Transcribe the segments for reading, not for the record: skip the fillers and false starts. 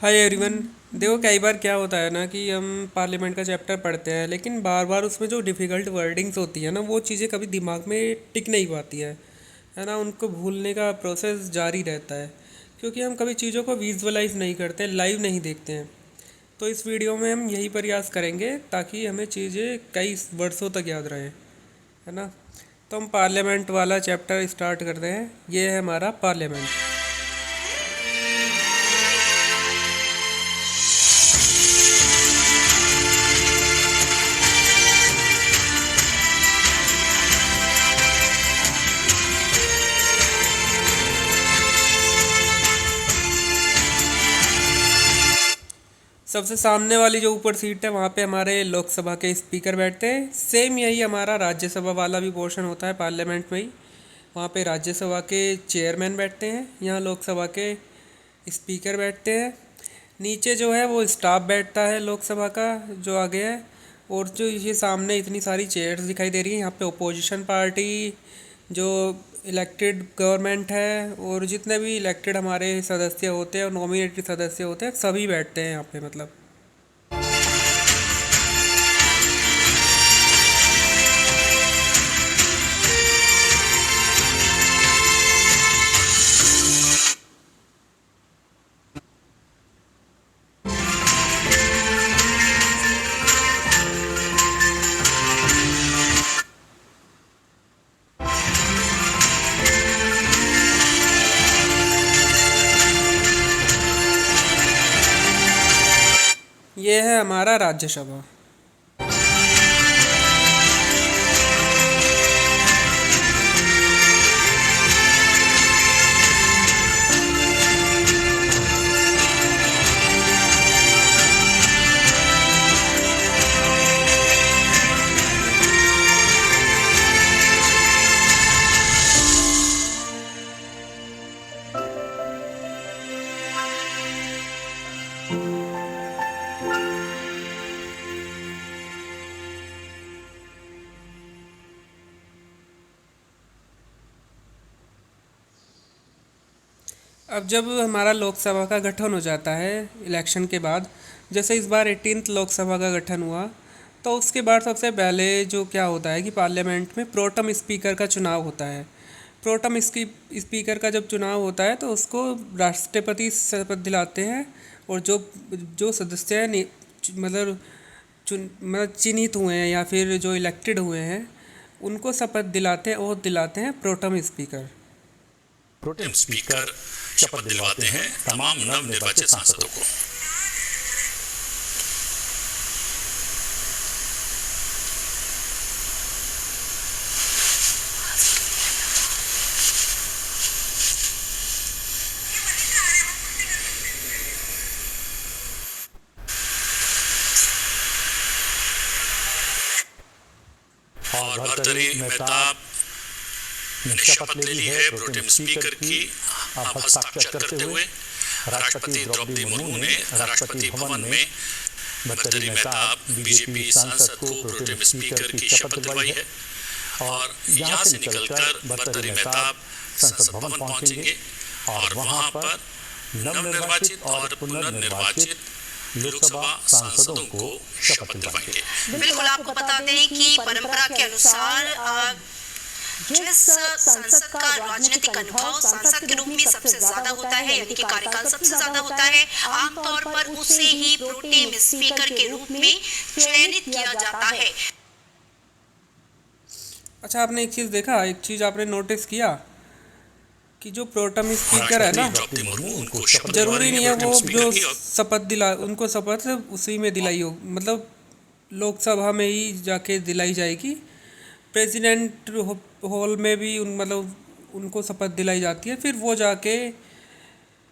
Hi everyone. देखो कई बार क्या होता है ना कि हम पार्लियामेंट का चैप्टर पढ़ते हैं लेकिन बार बार उसमें जो डिफ़िकल्ट वर्डिंग्स होती है ना वो चीज़ें कभी दिमाग में टिक नहीं पाती है ना। उनको भूलने का प्रोसेस जारी रहता है क्योंकि हम कभी चीज़ों को विजुअलाइज नहीं करते, लाइव नहीं देखते हैं। तो इस वीडियो में हम यही प्रयास करेंगे ताकि हमें चीज़ें कई वर्षों तक याद रहें, है ना। तो हम पार्लियामेंट वाला चैप्टर स्टार्ट करते हैं। ये है हमारा पार्लियामेंट। सबसे सामने वाली जो ऊपर सीट है वहाँ पे हमारे लोकसभा के स्पीकर बैठते हैं। सेम यही हमारा राज्यसभा वाला भी पोर्शन होता है पार्लियामेंट में ही। वहाँ पे राज्यसभा के चेयरमैन बैठते हैं, यहाँ लोकसभा के स्पीकर बैठते हैं। नीचे जो है वो स्टाफ बैठता है लोकसभा का जो आगे है। और जो ये सामने इतनी सारी चेयर्स दिखाई दे रही है, यहाँ पे ओपोजिशन पार्टी जो इलेक्टेड गवर्नमेंट है और जितने भी इलेक्टेड हमारे सदस्य होते हैं और नॉमिनेटेड सदस्य होते हैं सभी बैठते हैं यहाँ पे। मतलब ये है हमारा राज्यसभा। अब जब हमारा लोकसभा का गठन हो जाता है इलेक्शन के बाद, जैसे इस बार 18th लोकसभा का गठन हुआ, तो उसके बाद सबसे पहले जो क्या होता है कि पार्लियामेंट में प्रोटम स्पीकर का चुनाव होता है। प्रोटम स्पीकर का जब चुनाव होता है तो उसको राष्ट्रपति शपथ दिलाते हैं। और जो जो सदस्य हैं मतलब चिन्हित हुए हैं या फिर जो इलेक्टेड हुए हैं उनको शपथ दिलाते हैं और दिलाते हैं प्रोटम स्पीकर। प्रोटेम स्पीकर शपथ दिलवाते हैं तमाम नव निर्वाचित सांसदों को। और भर्तरी मेहताब ने शपथ ले ली है प्रोटेम स्पीकर की। अब हस्ताक्षर करते हुए राष्ट्रपति द्रौपदी मुर्मू ने राष्ट्रपति भवन में भर्तरी मेहताब बीजेपी सांसद को प्रोटेम स्पीकर की शपथ दिलवाई है। और यहाँ से निकलकर भर्तरी मेहताब संसद भवन पहुंचेंगे और वहां पर नवनिर्वाचित और पुनर्निर्वाचित लोकसभा सांसदों को शपथ दिलवाएंगे। बिल्कुल, आपको बता दें कि परंपरा के अनुसार जिस सांसद का राजनीतिक अनुभव सांसद के रूप में सबसे ज्यादा होता है, यानी कि कार्यकाल सबसे ज्यादा होता है, आमतौर पर उसे ही प्रोटेम स्पीकर के रूप में चयनित किया जाता है। अच्छा, आपने एक चीज़ देखा, एक चीज़ आपने नोटिस किया कि जो प्रोटम स्पीकर है ना, जरूरी नहीं है वो जो शपथ दिला उनको शपथ उसी में दिलाई हो, मतलब लोकसभा में ही जाके दिलाई जाएगी। प्रेसिडेंट हॉल में भी उनको शपथ दिलाई जाती है, फिर वो जाके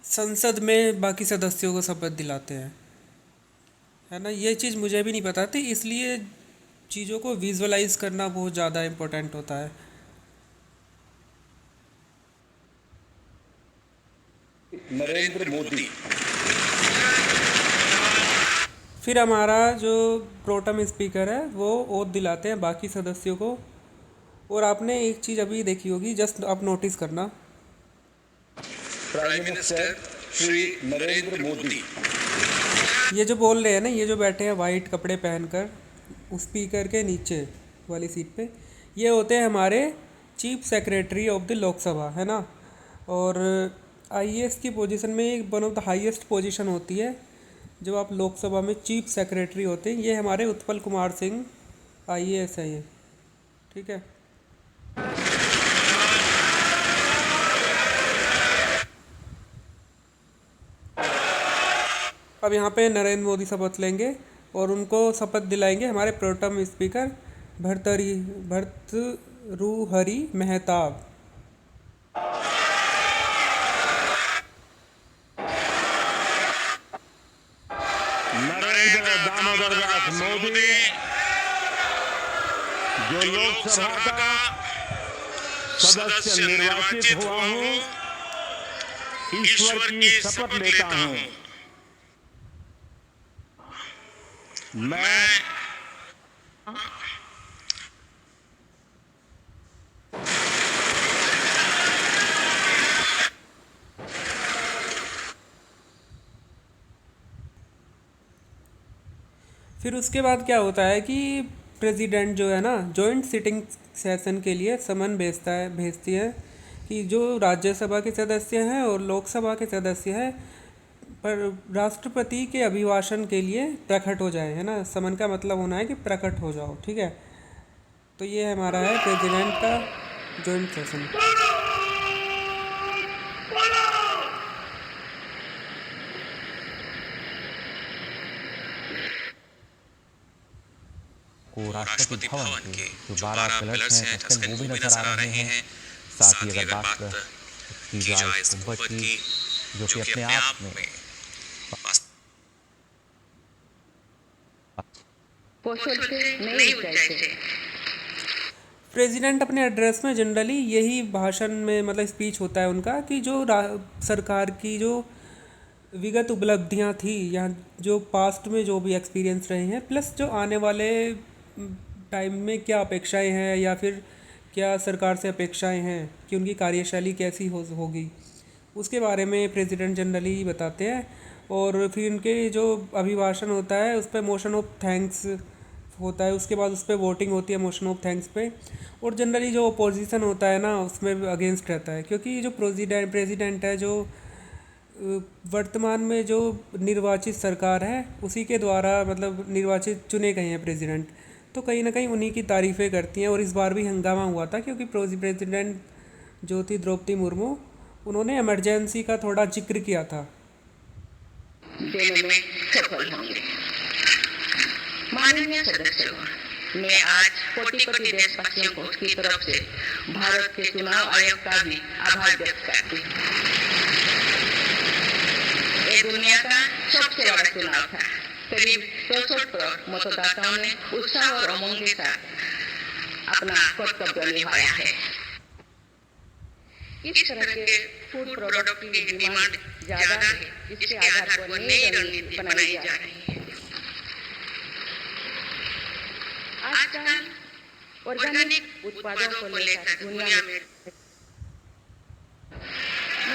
संसद में बाकी सदस्यों को शपथ दिलाते हैं, है ना। ये चीज़ मुझे भी नहीं पता थी, इसलिए चीज़ों को विजुअलाइज करना बहुत ज़्यादा इम्पोर्टेंट होता है। नरेंद्र मोदी। फिर हमारा जो प्रोटम स्पीकर है वो ओथ दिलाते हैं बाकी सदस्यों को। और आपने एक चीज़ अभी देखी होगी, जस्ट आप नोटिस करना, प्राइम मिनिस्टर श्री नरेंद्र मोदी ये जो बोल रहे हैं ना, ये जो बैठे हैं वाइट कपड़े पहनकर उस स्पीकर के नीचे वाली सीट पे, ये होते हैं हमारे chief secretary of the Lok Sabha, है ना। और आईएएस की पोजीशन में एक one of the highest position होती है जब आप लोकसभा में चीफ सेक्रेटरी होते हैं। ये हमारे उत्पल कुमार सिंह आईएएस है ये, ठीक है। अब यहाँ पे नरेंद्र मोदी शपथ लेंगे और उनको शपथ दिलाएंगे हमारे प्रोटेम स्पीकर भर्तृहरि मेहताब। नरेंद्र दामोदर दास मोदी जो लोकसभा का सदस्य निर्वाचित हुआ हूं, ईश्वर की शपथ लेता हूं। मैं फिर उसके बाद क्या होता है कि प्रेसिडेंट जो है ना, जॉइंट सिटिंग सेशन के लिए समन भेजती है कि जो राज्यसभा के सदस्य हैं और लोकसभा के सदस्य हैं पर राष्ट्रपति के अभिभाषण के लिए प्रकट हो जाए, है ना। समन का मतलब होना है कि प्रकट हो जाओ, ठीक है। तो ये हमारा है प्रेसिडेंट का जॉइंट सेशन। को राष्ट्रपति भवन के जो 12 पिलर्स हैं टस्कन वो भी नजर आ रहे हैं। साथ ही अगर बात की जाए इस गुंबद की जो कि अपने आप में प्रेसिडेंट अपने एड्रेस में जनरली यही भाषण में मतलब स्पीच होता है उनका कि जो सरकार की जो विगत उपलब्धियां थी या जो पास्ट में जो भी एक्सपीरियंस रहे हैं, प्लस जो आने वाले टाइम में क्या अपेक्षाएं हैं या फिर क्या सरकार से अपेक्षाएं हैं कि उनकी कार्यशैली कैसी होगी, उसके बारे में प्रेसिडेंट जनरली बताते हैं। और फिर उनके जो अभिभाषण होता है उस पर मोशन ऑफ थैंक्स होता है, उसके बाद उस पर वोटिंग होती है मोशन ऑफ थैंक्स पे। और जनरली जो अपोजिशन होता है ना उसमें अगेंस्ट रहता है, क्योंकि जो प्रेसिडेंट है जो वर्तमान में जो निर्वाचित सरकार है उसी के द्वारा मतलब निर्वाचित चुने गए हैं प्रेसिडेंट, तो कहीं ना कहीं उन्हीं की तारीफ़ें करती हैं। और इस बार भी हंगामा हुआ था क्योंकि प्रेसिडेंट जो थी द्रौपदी मुर्मू, उन्होंने इमरजेंसी का थोड़ा जिक्र किया था। देने में सफल होंगे। माननीय सदस्यों, मैं आज कोटि देशवासियों को की तरफ से भारत के चुनाव आयोग का भी आभार व्यक्त करती हूँ। ये दुनिया का सबसे बड़ा चुनाव था। करीब 64 करोड़ मतदाताओं ने उत्साह और उमंग के साथ अपना कर्तव्य निभाया है। इस तरह के फूड प्रोडक्ट की डिमांड ज्यादा है, जिसके आधार पर नई रणनीति बनाई जा रही है। आजकल ऑर्गेनिक उत्पादों को लेकर दुनिया में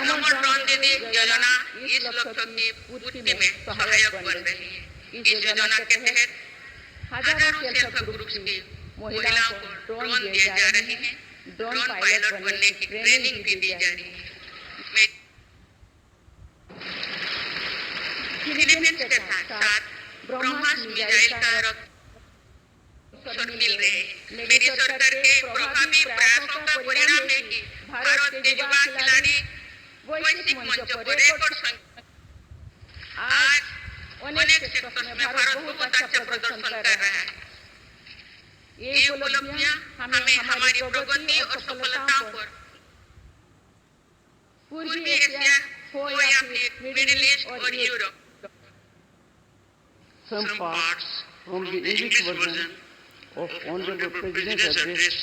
नंबर 1 योजना इस लक्ष्य की पूर्ति में सहायक बन रही है। इस योजना के तहत हजारों सेल्फ हेल्प ग्रुप्स की महिलाओं को ड्रोन दिए जा रहे हैं। ड्रोन पायलट बनने की ट्रेनिंग भी दी जा रही है। फिलीपींस के साथ ब्रह्मोस मिसाइल का अवसर मिल रहे हैं। मेरी सरकार के प्रभावी प्रयासों का परिणाम है कि भारत के युवा खिलाड़ी वैश्विक मंच पर रिकॉर्ड आज अनेक क्षेत्रों में भारत बहुत अच्छा प्रदर्शन कर रहा है। ये उपलब्धियां हमें हमारी प्रगति और सफलताओं पर पूर्वी एशिया हो या फिर मिडिल ईस्ट और Europe. Some parts from the English version of Honorable President's address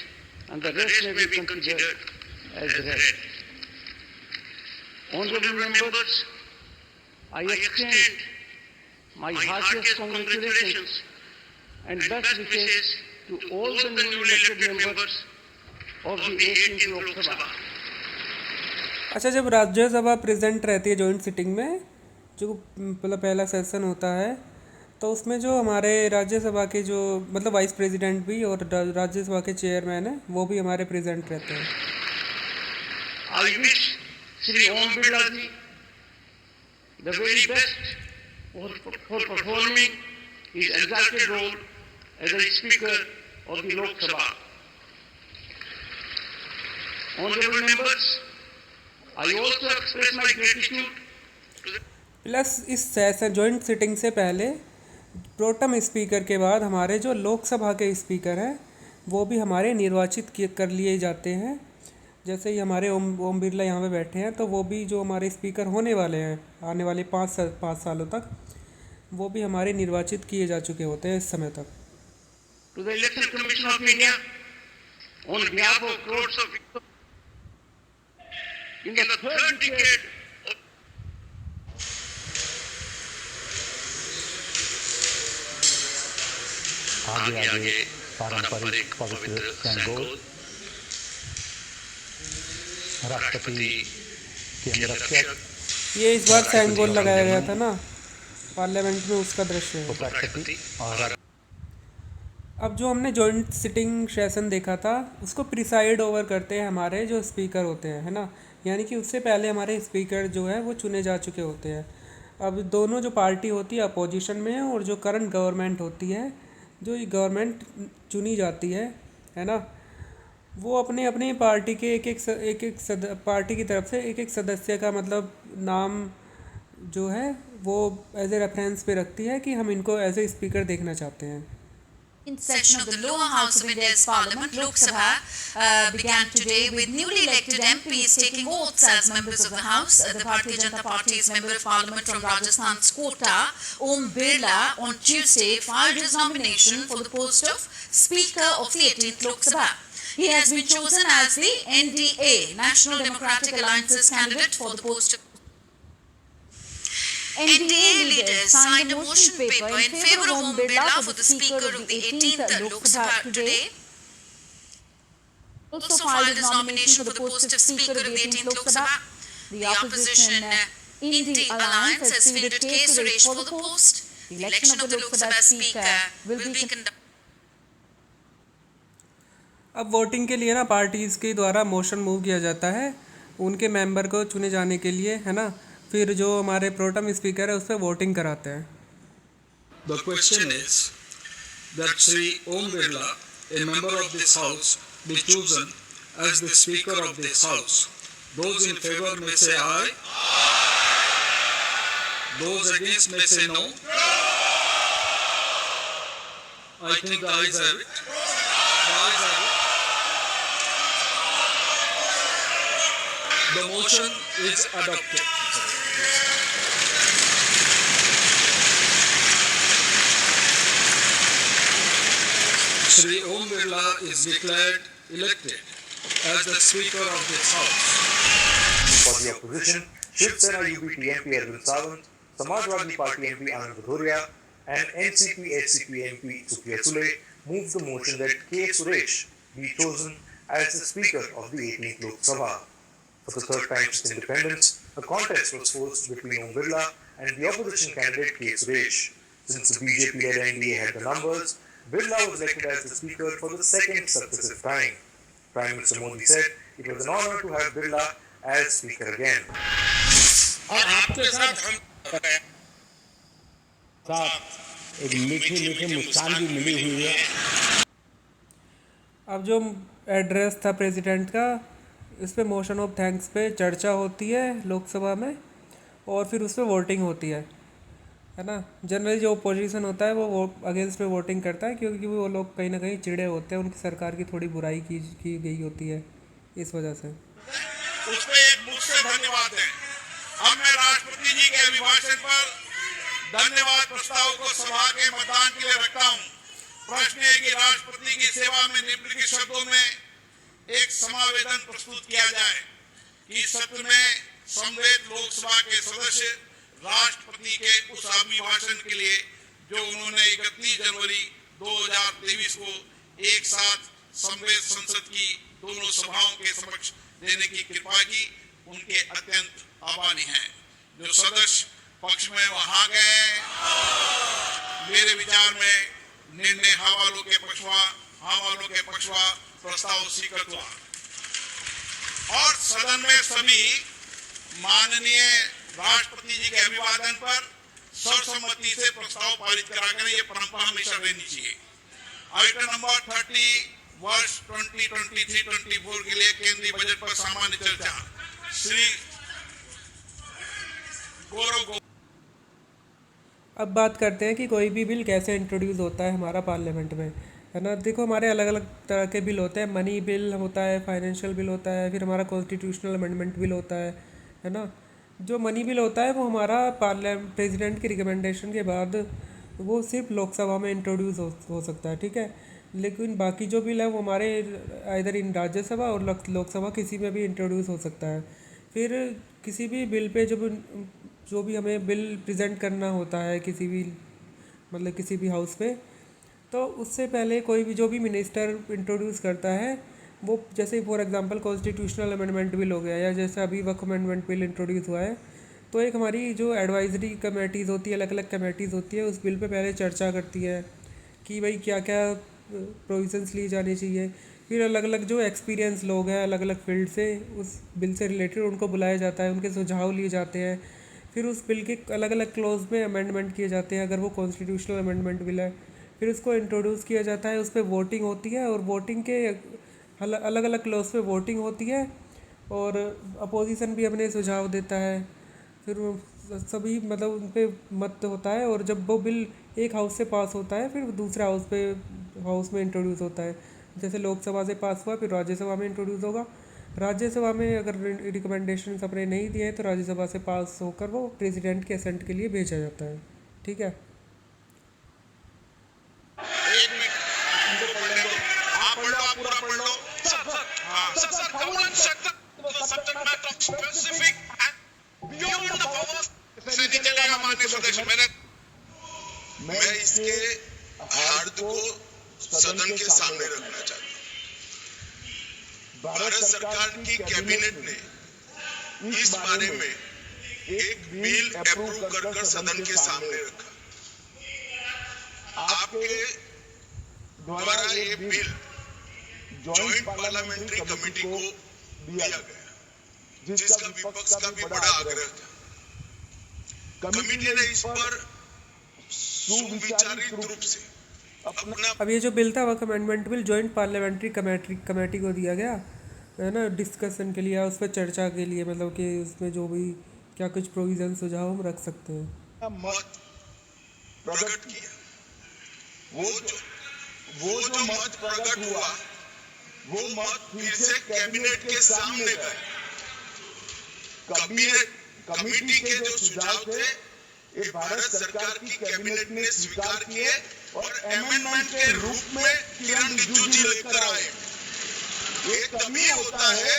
and the rest may be considered as read. Honorable members, I extend my heartiest congratulations and best wishes to all the newly elected members of the 18th Lok Sabha. अच्छा, जब Rajya Sabha present रहती है joint sitting में जो मतलब पहला session होता है, तो उसमें जो हमारे राज्यसभा के जो मतलब वाइस प्रेसिडेंट भी और राज्यसभा के चेयरमैन हैं वो भी हमारे प्रेजेंट रहते हैं। I wish Shri Om Birla ji the very best for performing his exalted role as a Speaker of the Lok Sabha. Honorable members, I also express my gratitude to the plus इस session joint sitting से पहले pro tem speaker के बाद हमारे जो लोकसभा के speaker हैं वो भी हमारे निर्वाचित कर लिए जाते हैं। जैसे ही हमारे ओम बिरला यहाँ पे बैठे हैं, तो वो भी जो हमारे स्पीकर होने वाले हैं आने वाले 5 सालों तक, वो भी हमारे निर्वाचित किए जा चुके होते हैं इस समय तक। to the Election Commission of India on behalf of crores of people in the third decade आगे आगे पारंपरिक पवित्र सेंगोल राष्ट्रपति के अंगरक्षक ये इस बार सेंगोल लगाया गया था ना पार्लियामेंट में, उसका दृश्य है। उपराष्ट्रपति और अब जो हमने जॉइंट सिटिंग सेशन देखा था उसको प्रिसाइड ओवर करते हैं हमारे जो स्पीकर होते हैं, है ना, यानी कि उससे पहले हमारे स्पीकर जो है वो चुने जा चुके होते हैं। अब दोनों जो पार्टी होती है अपोजिशन में है और जो करंट गवर्नमेंट होती है, जो ये गवर्नमेंट चुनी जाती है ना, वो अपने अपने पार्टी के एक पार्टी की तरफ से एक सदस्य का मतलब नाम जो है वो एज ए रेफरेंस पे रखती है कि हम इनको एज ए स्पीकर देखना चाहते हैं। In session of the lower house of India's parliament, Lok Sabha, began today with newly elected MPs taking oaths as members of the house. The Bharatiya Janata Party's member of parliament from Rajasthan's Kota, Om Birla, on Tuesday filed his nomination for the post of Speaker of the 18th Lok Sabha. He has been chosen as the NDA, National Democratic Alliance's candidate for the post of NDA leaders signed a motion paper in favour of Om Birla for the Speaker of the 18th Lok Sabha today. Also filed his nomination for the post of Speaker of the 18th Lok Sabha. The opposition Indy Alliance has fielded K. Suresh for the post. The election of the Lok Sabha Speaker will be conducted. अब voting के लिए ना parties के द्वारा motion move किया जाता है उनके मेंबर को चुने जाने के लिए, है ना, फिर जो हमारे प्रोटम स्पीकर है उस पर वोटिंग कराते हैं। The question is that Sri Om Birla, a member of this house, be chosen as the Speaker of this house. Those in favor may say aye. Those against may say no. I think the ayes have it. The ayes have it. The motion is adopted. Shri Om Birla is declared elected as the Speaker of this House. For the opposition, Shiv Sena UBT MP Arvind Sawant, Samajwadi Party MP Anand Bhadoria, and NCP-HCP MP Supriya Sule moved the motion that K. Suresh be chosen as the Speaker of the 18th Lok Sabha. For the third time since independence, a contest was forced between Om Birla and the opposition candidate K. Suresh. Since the BJP-led NDA had the numbers, Birla was elected as the Speaker for the second successive time. Prime Minister Modi said it was an honor to have Birla as Speaker again. और आपके साथ हम एक मीठी मीठी मुस्कान भी मिली हुई है। अब जो एड्रेस था प्रेसिडेंट का, इस पे मोशन ऑफ थैंक्स पे चर्चा होती है लोकसभा में और फिर उस पर वोटिंग होती है ना। जनरली जो अपोजिशन होता है वो अगेंस्ट पे वोटिंग करता है क्योंकि वो लोग कहीं ना कहीं चिड़े होते हैं, उनकी सरकार की थोड़ी बुराई की गई होती है, इस वजह से उस पे एक मुझसे धन्यवाद है। अब मैं राष्ट्रपति जी के अभिभाषण पर धन्यवाद प्रस्ताव को सभा के मतदान के लिए रखता हूँ। प्रश्न है कि राष्ट्रपति की सेवा में निम्नलिखित शब्दों में एक समावेदन प्रस्तुत किया जाए कि सत्र में सम्मिलित लोकसभा के सदस्य राष्ट्रपति के उस अभिभाषण के लिए जो उन्होंने 31 जनवरी 2023 को एक साथ सम्मिलित संसद की दोनों सभाओं के समक्ष देने की कृपा की, उनके अत्यंत आभारी हैं। जो सदस्य पक्ष में वहां गए। मेरे विचार में निर्णय हाँ वालों के पक्ष हुआ, प्रस्ताव स्वीकृत हुआ और सदन में सभी माननीय राष्ट्रपति जी के अभिवादन पर सर्वसम्मति से प्रस्ताव पारित करा गया। ये परंपरा हमेशा रहनी चाहिए। आइटम नंबर 30 वर्ष 2023-24 के लिए केंद्रीय बजट पर सामान्य चर्चा। श्री गौरव। अब बात करते हैं कि कोई भी बिल कैसे इंट्रोड्यूस होता है हमारा पार्लियामेंट में, है ना। देखो, हमारे अलग अलग तरह के बिल होते हैं। मनी बिल होता है, फाइनेंशियल बिल होता है, फिर हमारा कॉन्स्टिट्यूशनल अमेंडमेंट बिल होता है ना। जो मनी बिल होता है वो हमारा प्रेसिडेंट की रिकमेंडेशन के बाद वो सिर्फ लोकसभा में इंट्रोड्यूस हो सकता है, ठीक है। लेकिन बाकी जो बिल है वो हमारे इधर इन राज्यसभा और लोकसभा किसी में भी इंट्रोड्यूस हो सकता है। फिर किसी भी बिल पे जो भी हमें बिल प्रेजेंट करना होता है किसी भी हाउस पे, तो उससे पहले कोई भी जो भी मिनिस्टर इंट्रोड्यूस करता है वो, जैसे for example constitutional amendment bill हो गया या जैसे अभी वक्फ अमेंडमेंट बिल इंट्रोड्यूस हुआ है, तो एक हमारी जो एडवाइजरी कमेटीज़ होती है, अलग अलग कमेटीज़ होती है, उस बिल पे पहले चर्चा करती है कि भाई क्या क्या प्रोविजंस ली जानी चाहिए। फिर अलग अलग जो एक्सपीरियंस लोग हैं अलग अलग फील्ड से उस बिल से रिलेटेड उनको बुलाया जाता है, उनके सुझाव लिए जाते हैं। फिर उस बिल के अलग अलग क्लॉज में अमेंडमेंट किए जाते हैं अगर वो कॉन्स्टिट्यूशनल अमेंडमेंट बिल है। फिर उसको इंट्रोड्यूस किया जाता है, उस पर वोटिंग होती है और वोटिंग के अलग अलग क्लॉज पे वोटिंग होती है और अपोजिशन भी अपने सुझाव देता है। फिर सभी उन पर मत होता है और जब वो बिल एक हाउस से पास होता है फिर दूसरे हाउस में इंट्रोड्यूस होता है। जैसे लोकसभा से पास हुआ फिर राज्यसभा में इंट्रोड्यूस होगा। राज्यसभा में अगर रिकमेंडेशन अपने नहीं दिए तो राज्यसभा से पास होकर वो प्रेसिडेंट के असेंट के लिए भेजा जाता है, ठीक है। मैं इसके हार्द को सदन के सामने रखना चाहता हूँ। भारत सरकार की कैबिनेट ने इस बारे में एक बिल अप्रूव कर सदन के सामने रखा। आपके द्वारा ये बिल जॉइंट पार्लियामेंट्री कमेटी को दिया गया, जिसका विपक्ष का भी बड़ा आग्रह था। कमेटी ने इस पर सुविचारित रूप से अपना अब ये जो बिल था Waqf amendment bill joint parliamentary committee को दिया गया, है ना, डिस्कशन के लिए, उस पर चर्चा के लिए, कि उसमें जो भी क्या कुछ प्रोविजन सुझाव हम रख सकते हैं। मत प्रकट किया। वो जो मत प्रकट हुआ वो मत फिर से कैबिनेट के सामने गए। कमेटी के जो सुझाव थे ये भारत सरकार की कैबिनेट ने स्वीकार किए और अमेंडमेंट के रूप में किरण रिजिजू जी लेकर आए। ये तभी होता है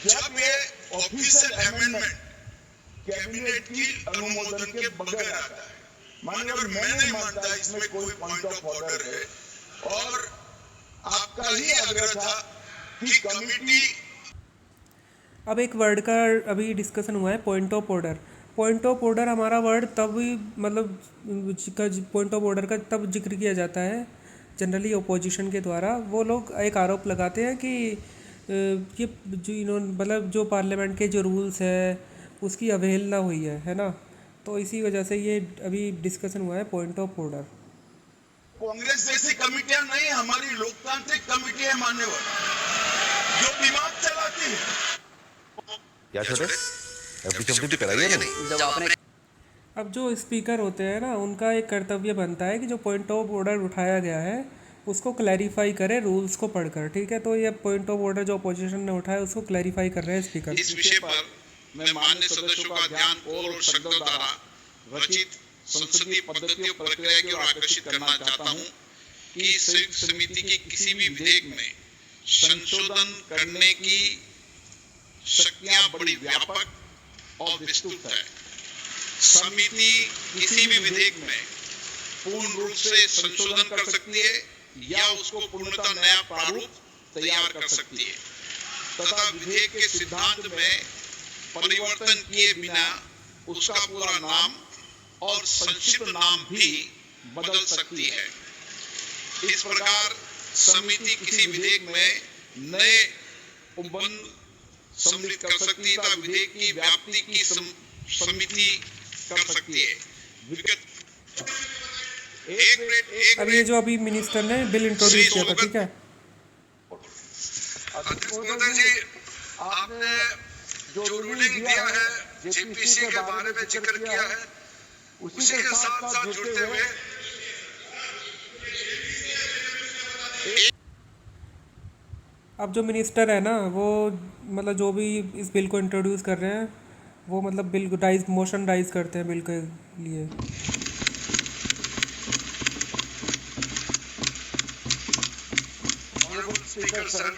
जब ये ऑफिशियल अमेंडमेंट कैबिनेट की अनुमोदन के बगैर आता है। माननीय, मैं नहीं मानता इसमें कोई पॉइंट ऑफ ऑर्डर है और आपका ही आग्रह था कि कमेटी। अब एक वर्ड का अभी डिस्कशन हुआ है, point of order. Point of order हमारा वर्ड तब पॉइंट ऑफ ऑर्डर का तब जिक्र किया जाता है जनरली ओपोजिशन के द्वारा। वो लोग एक आरोप लगाते हैं कि ये जो इन्होंने जो पार्लियामेंट के जो रूल्स है उसकी अवहेलना हुई है ना। तो इसी वजह से ये अभी डिस्कशन हुआ है पॉइंट ऑफ ऑर्डर। कांग्रेस जैसी कमेटियां नहीं, हमारी लोकतांत्रिक कमेटी है मान्यवर, जो दिमाग चलाती है। क्या छोटे अब जो स्पीकर होते हैं ना उनका एक कर्तव्य बनता है कि जो पॉइंट ऑफ ऑर्डर उठाया गया है उसको क्लैरिफाई करे रूल्स को पढ़कर, ठीक है। तो ये पॉइंट ऑफ ऑर्डर जो अपोजिशन ने उठाया उसको क्लैरिफाई कर रहे हैं स्पीकर। इस विषय पर मैं माननीय सदस्यों का ध्यान और शब्दों द्वारा रचित संसदीय पद्धतियों प्रक्रिया की ओर आकर्षित करना चाहता हूं कि संयुक्त समिति की किसी भी विधेयक में संशोधन करने की शक्तियां बड़ी व्यापक और विस्तृत है। समिति किसी भी विधेयक में पूर्ण रूप से संशोधन कर सकती है या उसको पूर्णतः नया प्रारूप तैयार कर सकती है तथा विधेयक के सिद्धांत में परिवर्तन किए बिना उसका पूरा नाम और संक्षिप्त नाम भी बदल सकती है। इस प्रकार समिति किसी विधेयक में नए उपबंध सम्मिलित कर सकती है तथा विधेयक की व्याप्ति की समिति कर सकती है। अब ये जो अभी मिनिस्टर ने बिल इंट्रोड्यूस किया था, ठीक है, जी आपने जो रूलिंग दिया है जेपीसी के बारे में जिक्र किया है, उसी के साथ साथ जुड़ते हुए अब जो मिनिस्टर है ना वो मतलब जो भी इस बिल को इंट्रोड्यूस कर रहे हैं वो मतलब बिल मोशन राइज करते हैं बिल के लिए। Honorable Speaker, sir,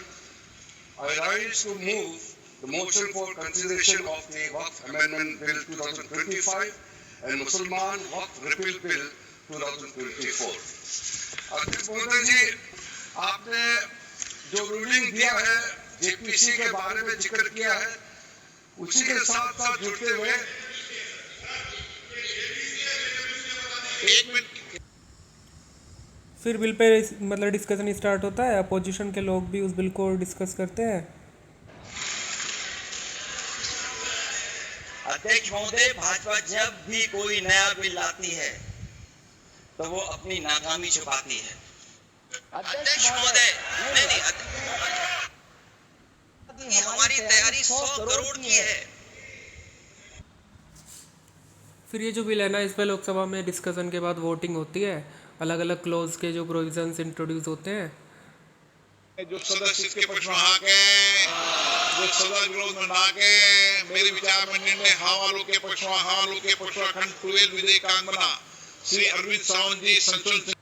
I rise to move the motion for consideration of the Waqf Amendment Bill 2025 and Musliman Waqf Repeal Bill 2024. अध्यक्ष महोदय जी, आपने जो रूलिंग दिया है जेपीसी के बारे में जिक्र किया है, उसी के साथ साथ जुड़ते हुए एक मिनट फिर बिल पे मतलब डिस्कशन स्टार्ट होता है, अपोजिशन के लोग भी उस बिल को डिस्कस करते हैं। अध्यक्ष महोदय, भाजपा जब भी कोई नया बिल लाती है तो वो अपनी नाकामी छुपाती है। अध्यक्ष महोदय, नहीं, हमारी तैयारी 100 करोड़ की है। फिर ये जो बिल है ना, इस पर लोकसभा में डिस्कशन के बाद वोटिंग होती है, अलग अलग क्लोज के जो प्रोविजंस इंट्रोड्यूस होते हैं। जो सदस्य इसके पक्ष में आ गए, जो सदस्य विरोध में ना गए, मेरे विचार में निर्णय हाँ वालों के पक्ष में खंड 12 विधेयकांग बना। श्री अरविंद सावंत जी संशोधन।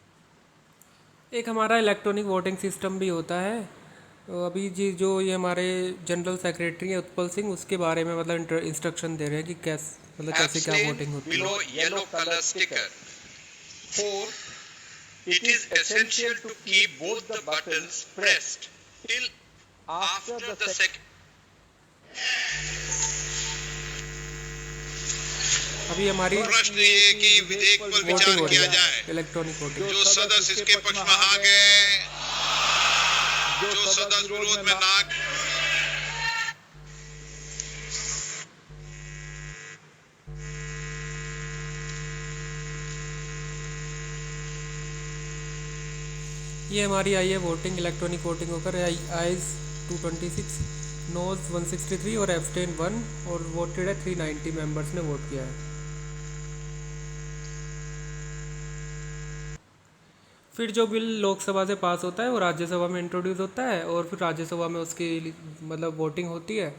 एक हमारा इलेक्ट्रॉनिक वोटिंग सिस्टम भी होता है। तो अभी जी जो ये हमारे जनरल सेक्रेटरी है उत्पल सिंह, उसके बारे में मतलब इंस्ट्रक्शन दे रहे हैं कि कैसे क्या वोटिंग होती है। Yellow color sticker. 4. It is essential to keep both the buttons pressed till after the second. अभी हमारी प्रश्न ये कि विधेयक पर विचार किया जाए। Electronic voting. जो सदस्य इसके पक्ष में आ गए, जो सदस्य विरोध में ना गए, ये हमारी आई है वोटिंग, इलेक्ट्रॉनिक वोटिंग होकर आईज 226, नोज 163 और एब्सटेन 1 और वोटेड है 390 मेंबर्स ने वोट किया है। फिर जो बिल लोकसभा से पास होता है वो राज्यसभा में इंट्रोड्यूस होता है और फिर राज्यसभा में उसकी मतलब वोटिंग होती है।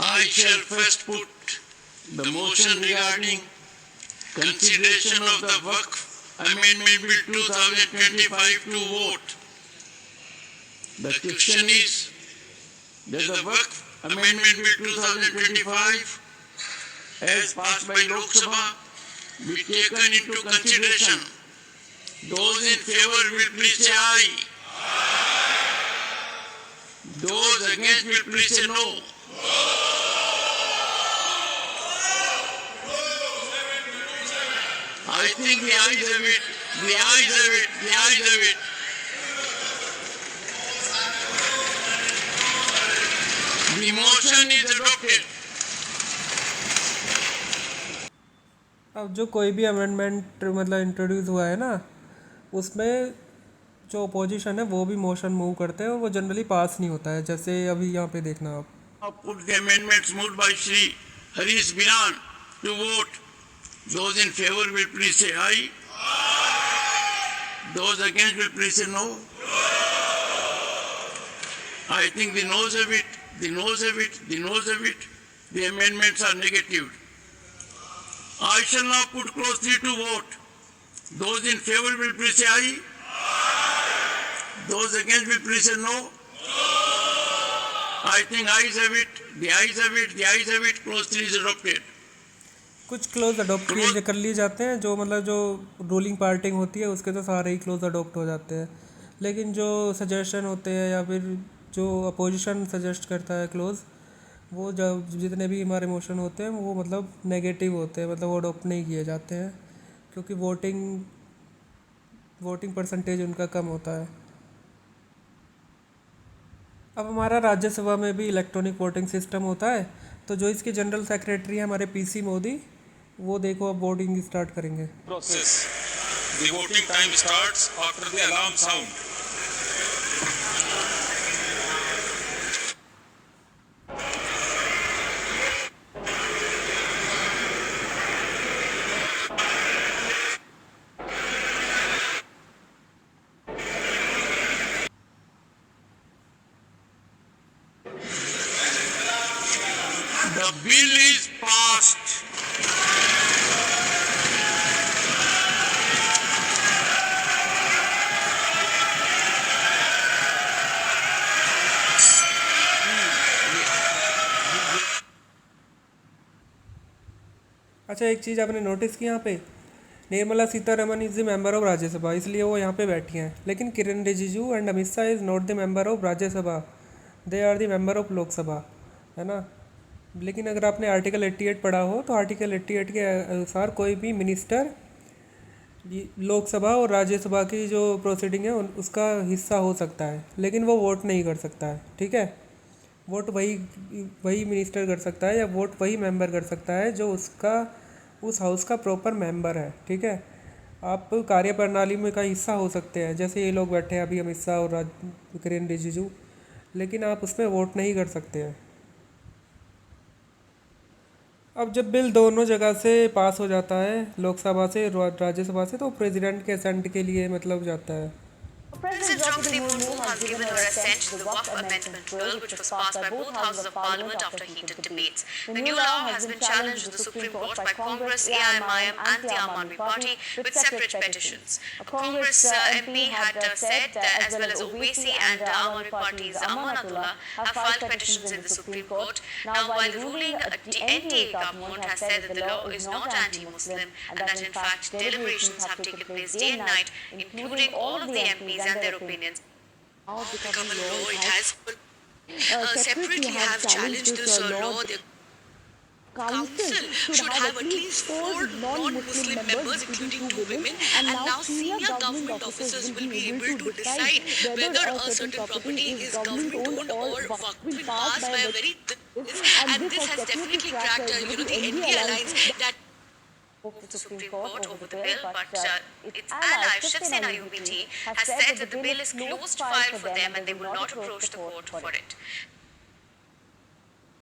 I shall first put the motion regarding consideration of the Waqf Amendment Bill 2025 to vote. The question is that the Waqf Amendment Bill 2025 as passed by Lok Sabha be taken into consideration. Those in favor will please say aye. Those against will please say no. I think the ayes have it. The ayes have it. The ayes have it. The motion is adopted. अब जो कोई भी amendment मतलब introduce हुआ है ना, उसमें जो अपोजिशन है वो भी मोशन मूव करते हैं और वो जनरली पास नहीं होता है। जैसे अभी यहाँ पे देखना आप। Put the amendments moved by Shri Harish Biran to vote. Those in favor will please say aye. Those against will please say no. I think the noes have it. The noes have it. The noes have it. The amendments are negative. I shall now put clause 3 to vote. Those in favor will please say aye. Those against will please say no. I think ayes have it. The ayes have it. The ayes have it. Clause 3 is adopted. कुछ close adopt कर लिए जाते हैं, जो मतलब जो ruling party होती है उसके तो सारे ही क्लोज अडोप्ट हो जाते हैं, लेकिन जो सजेशन होते हैं या फिर जो अपोजिशन सजेस्ट करता है क्लोज, वो जब जितने भी हमारे मोशन होते हैं वो मतलब नेगेटिव होते हैं, मतलब वो अडोप्ट नहीं किए जाते हैं क्योंकि वोटिंग परसेंटेज उनका कम होता है। अब हमारा राज्यसभा में भी इलेक्ट्रॉनिक वोटिंग सिस्टम होता है, तो जो इसके जनरल सेक्रेटरी हैं हमारे पीसी मोदी, वो देखो अब वोटिंग स्टार्ट करेंगे। Process. The voting time starts after the alarm sound. The bill is passed. अच्छा, एक चीज़ आपने नोटिस की यहाँ पे, Nirmala Sitharaman is the member of Rajya Sabha, इसलिए वो यहाँ पे बैठी हैं, लेकिन Kiren Rijiju and Amit Shah is not the member of Rajya Sabha, they are the member of Lok Sabha, है ना। लेकिन अगर आपने आर्टिकल 88 पढ़ा हो तो आर्टिकल 88 के अनुसार कोई भी मिनिस्टर लोकसभा और राज्यसभा की जो प्रोसीडिंग है उसका हिस्सा हो सकता है, लेकिन वो वोट नहीं कर सकता है, ठीक है। वोट वही मिनिस्टर कर सकता है या वोट वही मेंबर कर सकता है जो उस हाउस का प्रॉपर मेंबर है, ठीक है। आप कार्यप्रणाली में का हिस्सा हो सकते हैं, जैसे ये लोग बैठे हैं अभी अमित शाह और किरण रिजिजू, लेकिन आप उसमें वोट नहीं कर सकते हैं। अब जब बिल दोनों जगह से पास हो जाता है, लोकसभा से राज्यसभा से, तो प्रेसिडेंट के असेंट के लिए मतलब जाता है। President Draupadi Murmu has given her assent to the Waqf Amendment Bill, which was passed by both houses of Parliament after heated debates. The new law has been challenged to the Supreme Court by Congress, AIMIM and the Aam Aadmi Party with separate petitions. A Congress MP had said, as well as Owaisi and Aam Aadmi Party's Amanatullah have filed petitions in the Supreme Court. Now, while the ruling, the NDA government has said that the law is not anti-Muslim and that in fact deliberations have taken place day and night, including all of the MPs and their opinions. Now become a law, it has separately have challenged this law. The council should have at least 4 non-Muslim members, including 2 women, and now senior government officers will be able to decide whether a certain property is government-owned or been passed by a very and this has definitely cracked, the NDA alliance that the Supreme Court over the bill, but its ally Shiv Sena UBT has said that the bill is closed file for them and they will not approach the court for it.